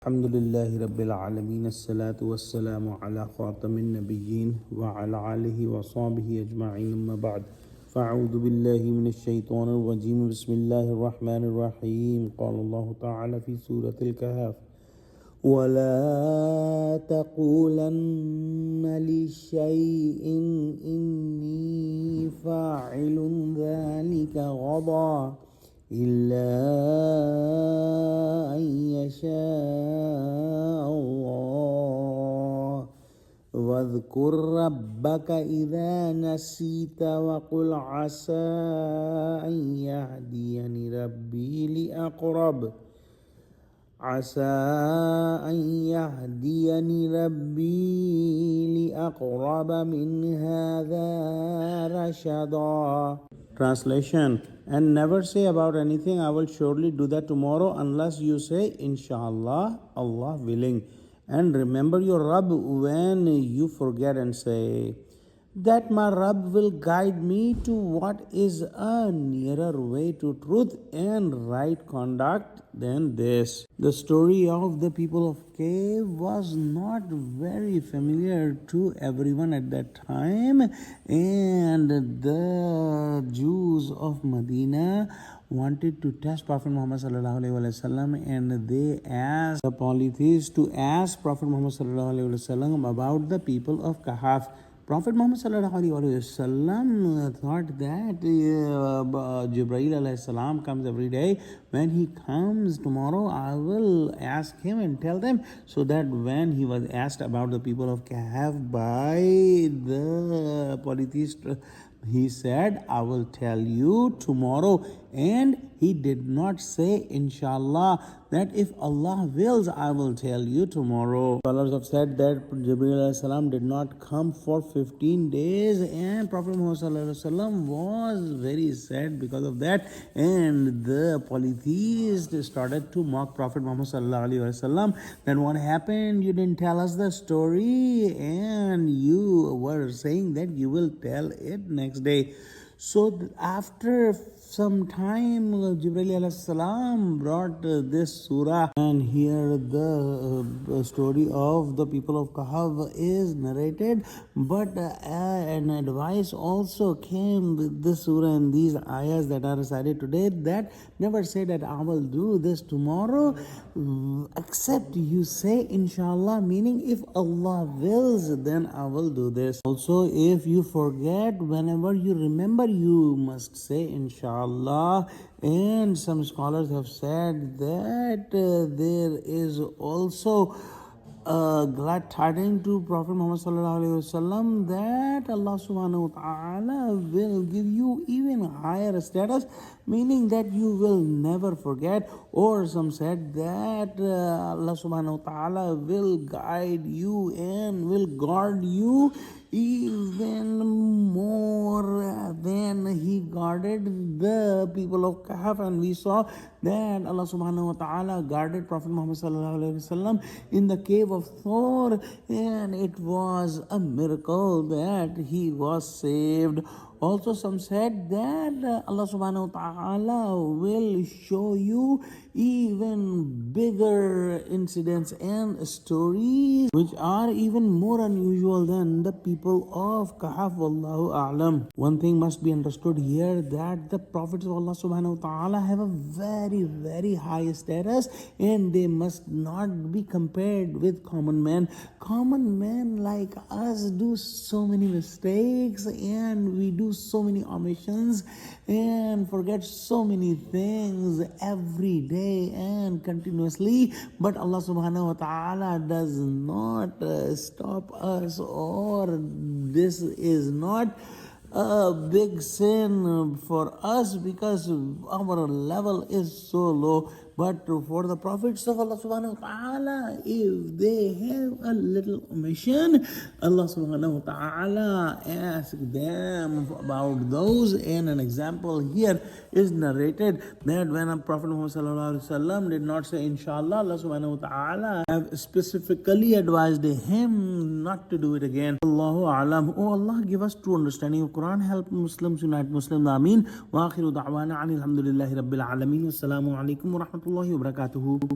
الحمد لله رب العالمين الصلاة والسلام على خاتم النبيين وعلى آله وصحبه أجمعين أما بعد فأعوذ بالله من الشيطان الرجيم بسم الله الرحمن الرحيم قال الله تعالى في سورة الكهف ولا تقولن لشيء إني فاعل ذلك غدا إلا أن يشاء الله واذكر ربك إذا نسيت وقل عسى أن يهديني ربي لأقرب من هذا رشدا. Translation: and never say about anything, I will surely do that tomorrow, unless you say, Inshallah, Allah willing. And remember your Rabb when you forget and say, that my Rabb will guide me to what is a nearer way to truth and right conduct than this. The story of the people of Cave was not very familiar to everyone at that time, and the Jews of Medina wanted to test Prophet Muhammad sallallahu alaihi wasallam, and they asked the polytheists to ask Prophet Muhammad sallallahu alaihi wasallam about the people of Kahaf. Prophet Muhammad sallallahu alaihi wasallam thought that Jibreel alayhi salam comes every day. When he comes tomorrow, I will ask him and tell them. So that when he was asked about the people of Kahf by the polytheist, he said, I will tell you tomorrow. And he did not say, Inshallah, that if Allah wills, I will tell you tomorrow. Scholars have said that Jibreel alayhi salam did not come for 15 days, and Prophet Muhammad sallallahu alaihi wasallam was very sad because of that. And the polytheists started to mock Prophet Muhammad sallallahu alaihi wasallam. Then what happened? You didn't tell us the story, and you were saying that you will tell it next day. So after some time, Jibreel alayhi salam brought this surah, and here the story of the people of Kahf is narrated, but an advice also came with this surah and these ayahs that are recited today, that never say that I will do this tomorrow, except you say Inshallah, meaning if Allah wills, then I will do this. Also, if you forget, whenever you remember, you must say Inshallah. And some scholars have said that there is also glad tidings to Prophet Muhammad sallallahu alaihi wasallam that Allah subhanahu wa ta'ala will give you even higher status, meaning that you will never forget. Or some said that Allah subhanahu wa ta'ala will guide you and will guard you even more than he guarded the people of Kahf. And we saw that Allah subhanahu wa ta'ala guarded Prophet Muhammad sallallahu alaihi wasallam in the cave of Thor, and it was a miracle that he was saved. Also, some said that Allah subhanahu wa ta'ala will show you even bigger incidents and stories which are even more unusual than the people of Kahf. Wallahu a'lam. One thing must be understood here, that the prophets of Allah subhanahu wa ta'ala have a very, very high status, and they must not be compared with common men. Common men like us do so many mistakes, and we do so many omissions and forget so many things every day and continuously. But Allah subhanahu wa ta'ala does not stop us, or this is not a big sin for us because our level is so low. But for the prophets of Allah subhanahu wa ta'ala, if they have a little omission, Allah subhanahu wa ta'ala asks them about those. And an example here is narrated that when a Prophet Muhammad sallallahu alaihi wasallam did not say Inshallah, Allah subhanahu wa ta'ala have specifically advised him not to do it again. Allahu alam. Oh Allah, give us true understanding of Quran, help Muslims, unite Muslims. Ameen. Wa akhiru da'wana alhamdulillahi rabbil alameen. Assalamu alaikum wa rahmatullahi wa barakatuhu.